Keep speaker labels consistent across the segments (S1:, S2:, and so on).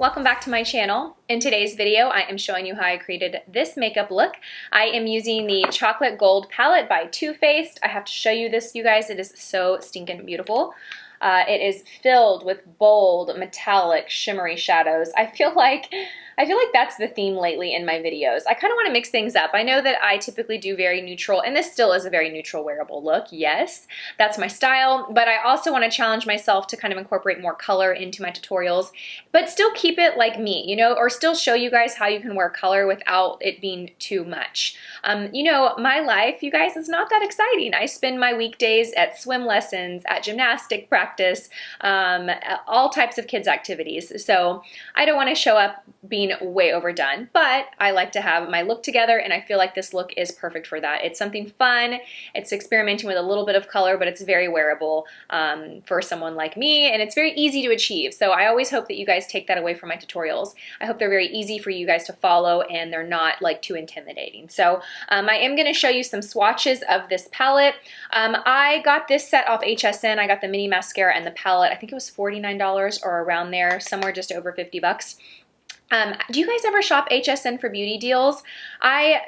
S1: welcome back to my channel. In today's video, I am showing you how I created this makeup look. I am using the Chocolate Gold palette by Too Faced. I have to show you this, you guys. It is so stinking beautiful. It is filled with bold, metallic, shimmery shadows. I feel like that's the theme lately in my videos. I kind of want to mix things up. I know that I typically do very neutral, and this still is a very neutral wearable look. Yes, that's my style, but I also want to challenge myself to kind of incorporate more color into my tutorials, but still keep it like me, you know, or still show you guys how you can wear color without it being too much. You know, my life, you guys, is not that exciting. I spend my weekdays at swim lessons, at gymnastic practice, all types of kids' activities. So I don't want to show up being way overdone, but I like to have my look together, and I feel like this look is perfect for that. It's something fun. It's experimenting with a little bit of color, but it's very wearable for someone like me, and it's very easy to achieve. So I always hope that you guys take that away from my tutorials. I hope they're very easy for you guys to follow, and they're not like too intimidating. So I am going to show you some swatches of this palette. I got this set off HSN. I got the mini mascara and the palette. I think it was $49 or around there, somewhere just over 50 bucks. Do you guys ever shop HSN for beauty deals? I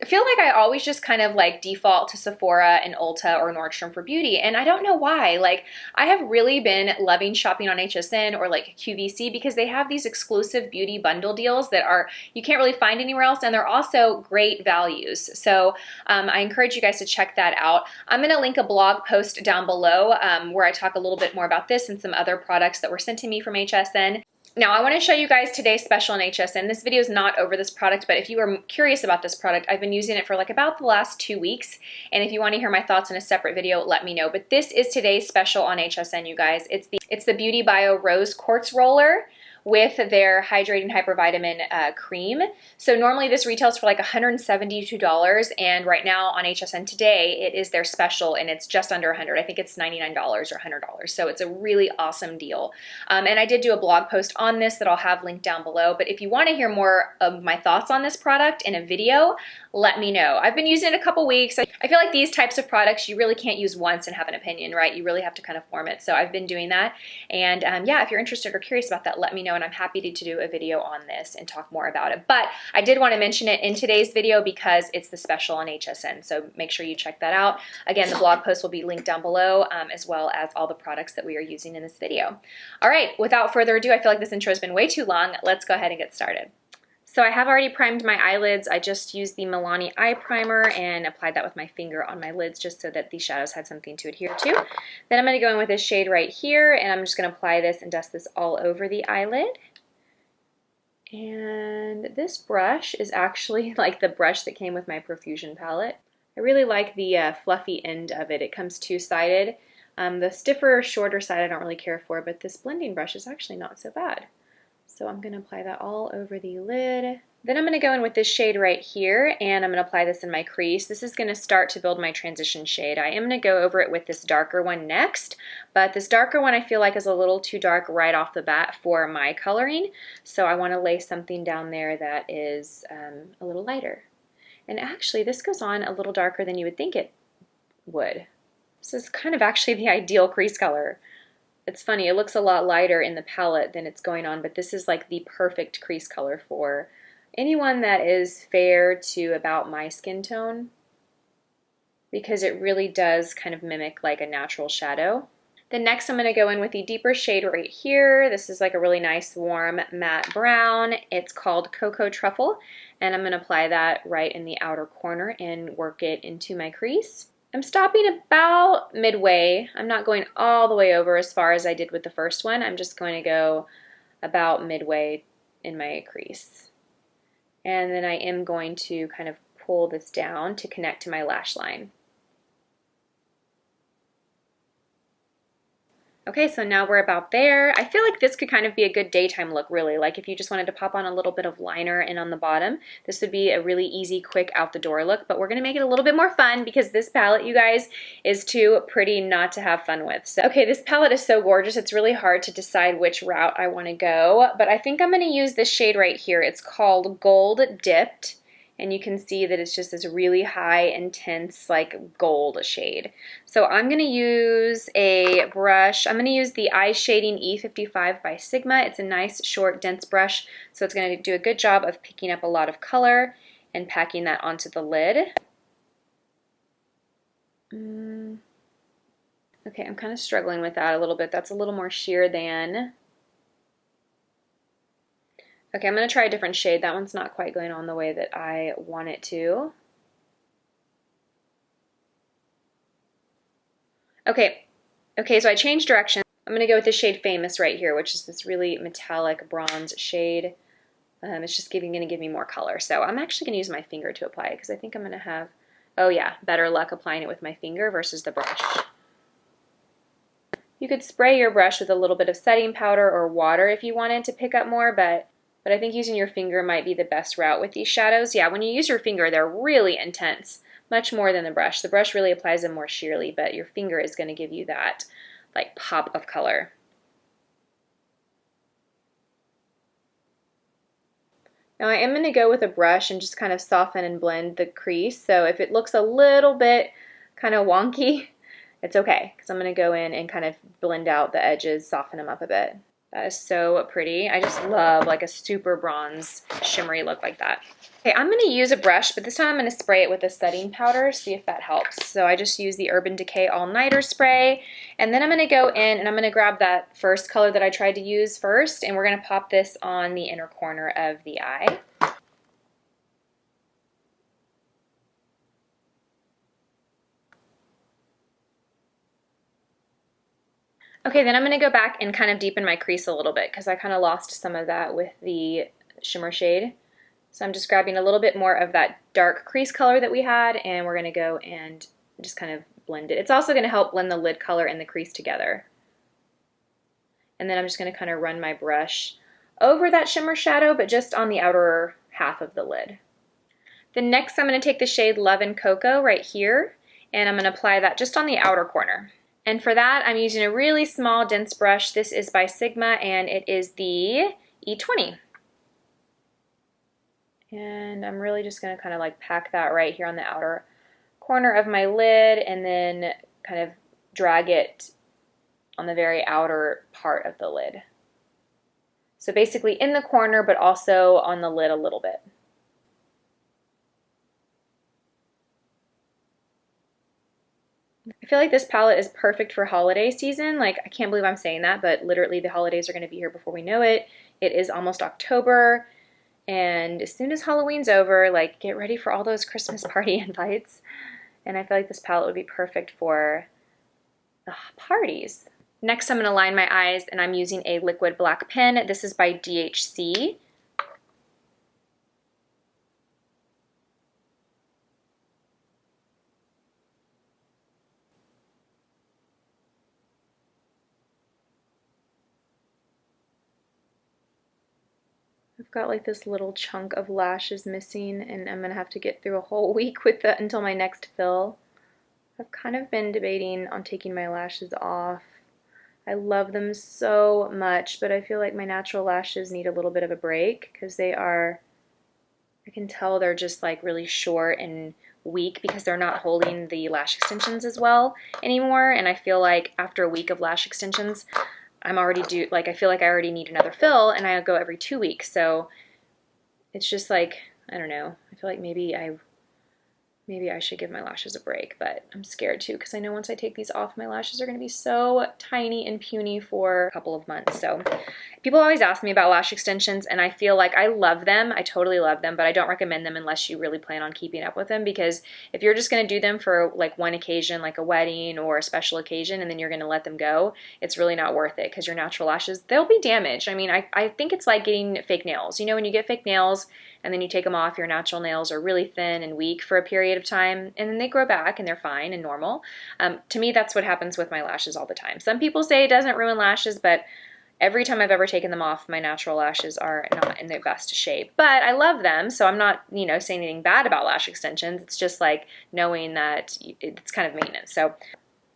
S1: feel like I always just kind of like default to Sephora and Ulta or Nordstrom for beauty, and I don't know why. Like, I have really been loving shopping on HSN or like QVC because they have these exclusive beauty bundle deals that are you can't really find anywhere else, and they're also great values. So I encourage you guys to check that out. I'm going to link a blog post down below where I talk a little bit more about this and some other products that were sent to me from HSN. Now, I want to show you guys today's special in HSN. This video is not over this product, but if you are curious about this product, I've been using it for like about the last 2 weeks, and if you want to hear my thoughts in a separate video, let me know. But this is today's special on HSN, you guys. It's the Beauty Bio Rose Quartz Roller with their hydrating hypervitamin cream. So normally this retails for like $172, and right now on HSN today it is their special, and it's just under $100. I think it's $99 or $100. So it's a really awesome deal. And I did do a blog post on this that I'll have linked down below. But if you want to hear more of my thoughts on this product in a video, let me know. I've been using it a couple weeks. I feel like these types of products you really can't use once and have an opinion, right? You really have to kind of form it. So I've been doing that. And yeah, if you're interested or curious about that, let me know, and I'm happy to do a video on this and talk more about it. But I did want to mention it in today's video because it's the special on HSN, so make sure you check that out. Again, the blog post will be linked down below, as well as all the products that we are using in this video. All right, without further ado, I feel like this intro has been way too long. Let's go ahead and get started. So I have already primed my eyelids. I just used the Milani eye primer and applied that with my finger on my lids just so that these shadows had something to adhere to. Then I'm going to go in with this shade right here, and I'm just going to apply this and dust this all over the eyelid. And this brush is actually like the brush that came with my Profusion palette. I really like the fluffy end of it. It comes two-sided. The stiffer, shorter side I don't really care for, but this blending brush is actually not so bad. So I'm going to apply that all over the lid. Then I'm going to go in with this shade right here, and I'm going to apply this in my crease. This is going to start to build my transition shade. I am going to go over it with this darker one next, but this darker one I feel like is a little too dark right off the bat for my coloring, so I want to lay something down there that is a little lighter. And actually, this goes on a little darker than you would think it would. This is kind of actually the ideal crease color. It's funny, it looks a lot lighter in the palette than it's going on, but this is like the perfect crease color for anyone that is fair to about my skin tone, because it really does kind of mimic like a natural shadow. Then next I'm going to go in with the deeper shade right here. This is like a really nice warm matte brown. It's called Cocoa Truffle, and I'm going to apply that right in the outer corner and work it into my crease. I'm stopping about midway. I'm not going all the way over as far as I did with the first one. I'm just going to go about midway in my crease. And then I am going to kind of pull this down to connect to my lash line. Okay, so now we're about there. I feel like this could kind of be a good daytime look, really. Like if you just wanted to pop on a little bit of liner in on the bottom, this would be a really easy, quick out the door look. But we're gonna make it a little bit more fun because this palette, you guys, is too pretty not to have fun with. So, okay, this palette is so gorgeous. It's really hard to decide which route I wanna go, but I think I'm gonna use this shade right here. It's called Gold Dipped. and you can see that it's just this really high, intense, like gold shade. So I'm gonna use a brush. I'm gonna use the Eye Shading E55 by Sigma. It's a nice, short, dense brush, so it's gonna do a good job of picking up a lot of color and packing that onto the lid. Okay, I'm kind of struggling with that a little bit. That's a little more sheer than. Okay, I'm going to try a different shade. That one's not quite going on the way that I want it to. Okay, so I changed direction. I'm going to go with the shade Famous right here, which is this really metallic bronze shade. It's just going to give me more color. So I'm actually going to use my finger to apply it because I think I'm going to have, oh yeah, better luck applying it with my finger versus the brush. You could spray your brush with a little bit of setting powder or water if you wanted to pick up more, but I think using your finger might be the best route with these shadows. Yeah, when you use your finger, they're really intense, much more than the brush. The brush really applies them more sheerly, but your finger is going to give you that like pop of color. Now I am going to go with a brush and just kind of soften and blend the crease. So if it looks a little bit kind of wonky, it's okay, because I'm going to go in and kind of blend out the edges, soften them up a bit. That is so pretty. I just love like a super bronze shimmery look like that. Okay, I'm going to use a brush, but this time I'm going to spray it with a setting powder, see if that helps. So I just use the Urban Decay All Nighter spray, and then I'm going to go in and I'm going to grab that first color that I tried to use first, and we're going to pop this on the inner corner of the eye. Okay, then I'm going to go back and kind of deepen my crease a little bit because I kind of lost some of that with the shimmer shade. So I'm just grabbing a little bit more of that dark crease color that we had, and we're going to go and just kind of blend it. It's also going to help blend the lid color and the crease together. And then I'm just going to kind of run my brush over that shimmer shadow, but just on the outer half of the lid. Then next I'm going to take the shade Love and Cocoa right here, and I'm going to apply that just on the outer corner. And for that, I'm using a really small, dense brush. This is by Sigma, and it is the E20. And I'm really just going to kind of like pack that right here on the outer corner of my lid, and then kind of drag it on the very outer part of the lid. So basically in the corner, but also on the lid a little bit. I feel like this palette is perfect for holiday season. Like, I can't believe I'm saying that, but literally the holidays are going to be here before we know it. It is almost October, and as soon as Halloween's over, like, get ready for all those Christmas party invites. And I feel like this palette would be perfect for the parties. Next, I'm going to line my eyes, and I'm using a liquid black pen. This is by DHC. I've got like this little chunk of lashes missing, and I'm gonna have to get through a whole week with that until my next fill. I've kind of been debating on taking my lashes off. I love them so much, but I feel like my natural lashes need a little bit of a break because they are, I can tell they're just like really short and weak because they're not holding the lash extensions as well anymore. And I feel like after a week of lash extensions, I'm already due, like I feel like I already need another fill, and I go every 2 weeks. So it's just like, I don't know. I feel like maybe I should give my lashes a break, but I'm scared too because I know once I take these off, my lashes are going to be so tiny and puny for a couple of months. So people always ask me about lash extensions, and I feel like I love them. I totally love them, but I don't recommend them unless you really plan on keeping up with them, because if you're just going to do them for like one occasion, like a wedding or a special occasion, and then you're going to let them go, it's really not worth it because your natural lashes, they'll be damaged. I mean, I think it's like getting fake nails. You know, when you get fake nails and then you take them off, your natural nails are really thin and weak for a period of time, and then they grow back and they're fine and normal. To me, that's what happens with my lashes all the time. Some people say it doesn't ruin lashes, but every time I've ever taken them off, my natural lashes are not in their best shape. But I love them, so I'm not, you know, saying anything bad about lash extensions. It's just like knowing that it's kind of maintenance. So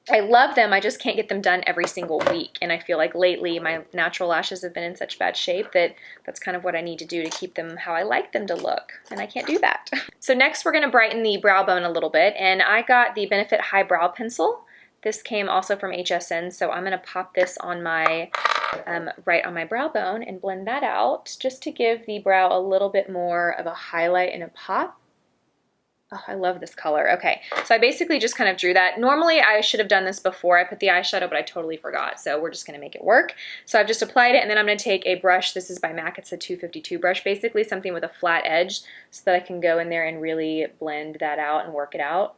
S1: I love them, I just can't get them done every single week. And I feel like lately my natural lashes have been in such bad shape that that's kind of what I need to do to keep them how I like them to look. And I can't do that. So next we're gonna brighten the brow bone a little bit. And I got the Benefit High Brow Pencil. This came also from HSN. So I'm gonna pop this on my, right on my brow bone and blend that out just to give the brow a little bit more of a highlight and a pop. Oh, I love this color. Okay, so I basically just kind of drew that. Normally, I should have done this before I put the eyeshadow, but I totally forgot, so we're just going to make it work. So I've just applied it, and then I'm going to take a brush. This is by MAC. It's a 252 brush, basically something with a flat edge, so that I can go in there and really blend that out and work it out.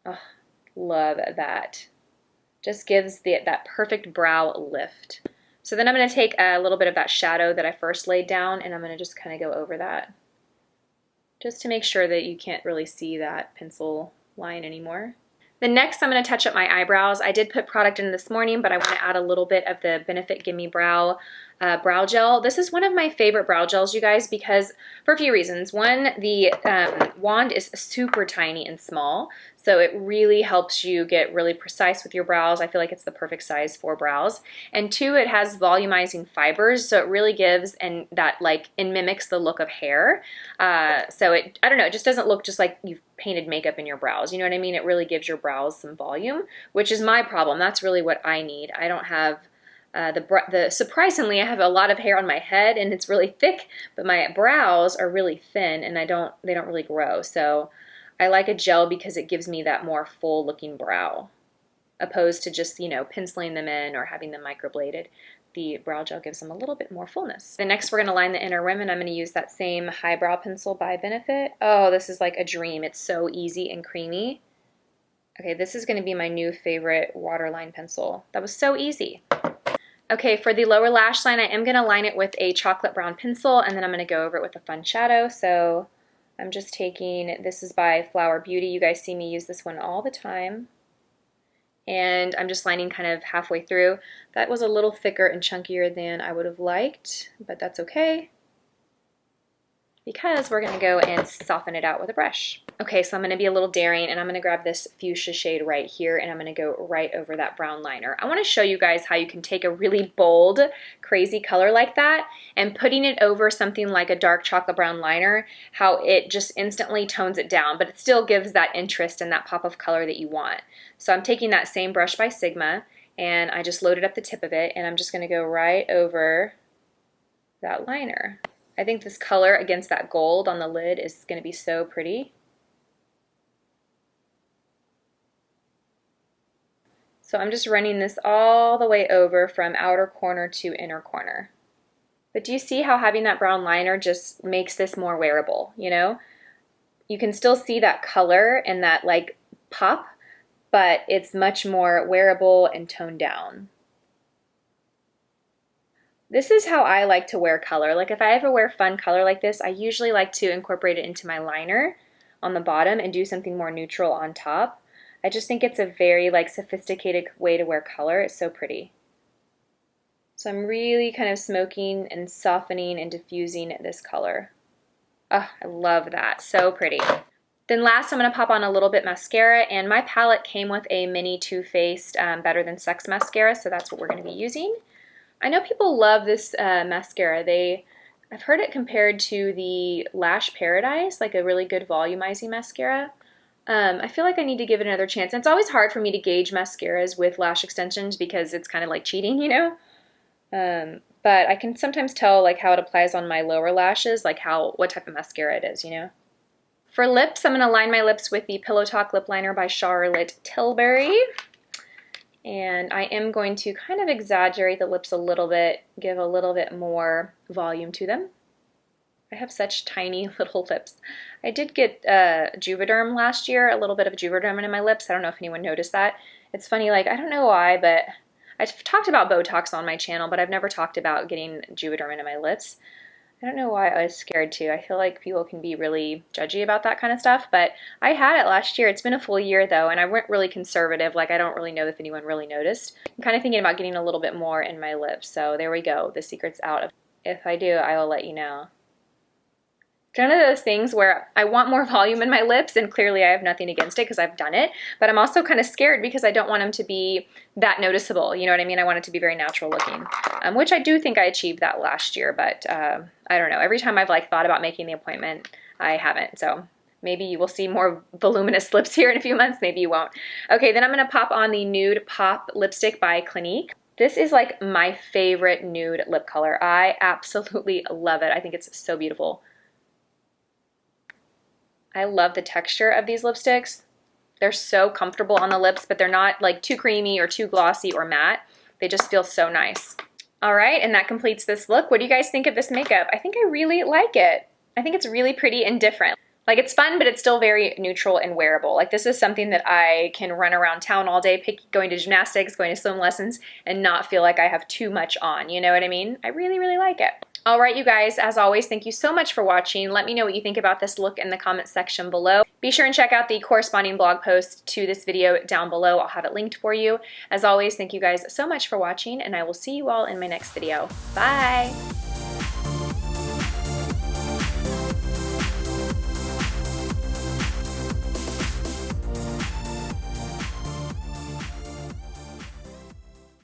S1: Oh, love that. Just gives that perfect brow lift. So then I'm going to take a little bit of that shadow that I first laid down, and I'm going to just kind of go over that, just to make sure that you can't really see that pencil line anymore. Then next I'm going to touch up my eyebrows. I did put product in this morning, but I want to add a little bit of the Benefit Gimme Brow brow gel. This is one of my favorite brow gels, you guys, because for a few reasons. One, the wand is super tiny and small, so it really helps you get really precise with your brows. I feel like it's the perfect size for brows. And two, it has volumizing fibers, so it really gives and mimics the look of hair. So it, I don't know, it just doesn't look just like you've painted makeup in your brows. You know what I mean? It really gives your brows some volume, which is my problem. That's really what I need. I don't have surprisingly, I have a lot of hair on my head and it's really thick, but my brows are really thin and they don't really grow. So I like a gel because it gives me that more full looking brow, opposed to just, you know, penciling them in or having them microbladed. The brow gel gives them a little bit more fullness. Then next we're going to line the inner rim, and I'm going to use that same highbrow pencil by Benefit. Oh, this is like a dream. It's so easy and creamy. Okay, this is going to be my new favorite waterline pencil. That was so easy. Okay, for the lower lash line, I am going to line it with a chocolate brown pencil, and then I'm going to go over it with a fun shadow. So I'm just taking, this is by Flower Beauty. You guys see me use this one all the time. And I'm just lining kind of halfway through. That was a little thicker and chunkier than I would have liked, but that's okay, because we're going to go and soften it out with a brush. Okay, so I'm going to be a little daring, and I'm going to grab this fuchsia shade right here, and I'm going to go right over that brown liner. I want to show you guys how you can take a really bold, crazy color like that, and putting it over something like a dark chocolate brown liner, how it just instantly tones it down, but it still gives that interest and that pop of color that you want. So I'm taking that same brush by Sigma, and I just loaded up the tip of it, and I'm just going to go right over that liner. I think this color against that gold on the lid is going to be so pretty. So I'm just running this all the way over from outer corner to inner corner. But do you see how having that brown liner just makes this more wearable, you know? You can still see that color and that like pop, but it's much more wearable and toned down. This is how I like to wear color. Like if I ever wear fun color like this, I usually like to incorporate it into my liner on the bottom and do something more neutral on top. I just think it's a very like sophisticated way to wear color. It's so pretty. So I'm really kind of smoking and softening and diffusing this color. Oh, I love that. So pretty. Then last, I'm going to pop on a little bit mascara, and my palette came with a mini Too Faced Better Than Sex mascara, so that's what we're going to be using. I know people love this mascara. I've heard it compared to the Lash Paradise, like a really good volumizing mascara. I feel like I need to give it another chance. And it's always hard for me to gauge mascaras with lash extensions because it's kind of like cheating, you know? But I can sometimes tell like how it applies on my lower lashes, like what type of mascara it is, you know? For lips, I'm going to line my lips with the Pillow Talk Lip Liner by Charlotte Tilbury. And I am going to kind of exaggerate the lips a little bit, give a little bit more volume to them. I have such tiny little lips. I did get Juvederm last year, a little bit of Juvederm in my lips. I don't know if anyone noticed that. It's funny, like, I don't know why, but I've talked about Botox on my channel, but I've never talked about getting Juvederm into my lips. I don't know why I was scared to. I feel like people can be really judgy about that kind of stuff, but I had it last year. It's been a full year though, and I went really conservative. Like I don't really know if anyone really noticed. I'm kind of thinking about getting a little bit more in my lips, so there we go. The secret's out. If I do, I will let you know. It's one of those things where I want more volume in my lips, and clearly I have nothing against it because I've done it, but I'm also kind of scared because I don't want them to be that noticeable, you know what I mean? I want it to be very natural looking, which I do think I achieved that last year, but I don't know. Every time I've like thought about making the appointment, I haven't, so maybe you will see more voluminous lips here in a few months, maybe you won't. Okay, then I'm gonna pop on the Nude Pop lipstick by Clinique. This is like my favorite nude lip color. I absolutely love it. I think it's so beautiful. I love the texture of these lipsticks. They're so comfortable on the lips, but they're not like too creamy or too glossy or matte. They just feel so nice. All right, and that completes this look. What do you guys think of this makeup? I think I really like it. I think it's really pretty and different. Like, it's fun, but it's still very neutral and wearable. Like, this is something that I can run around town all day, going to gymnastics, going to swim lessons, and not feel like I have too much on, you know what I mean? I really, really like it. All right, you guys, as always, thank you so much for watching. Let me know what you think about this look in the comments section below. Be sure and check out the corresponding blog post to this video down below. I'll have it linked for you. As always, thank you guys so much for watching, and I will see you all in my next video. Bye!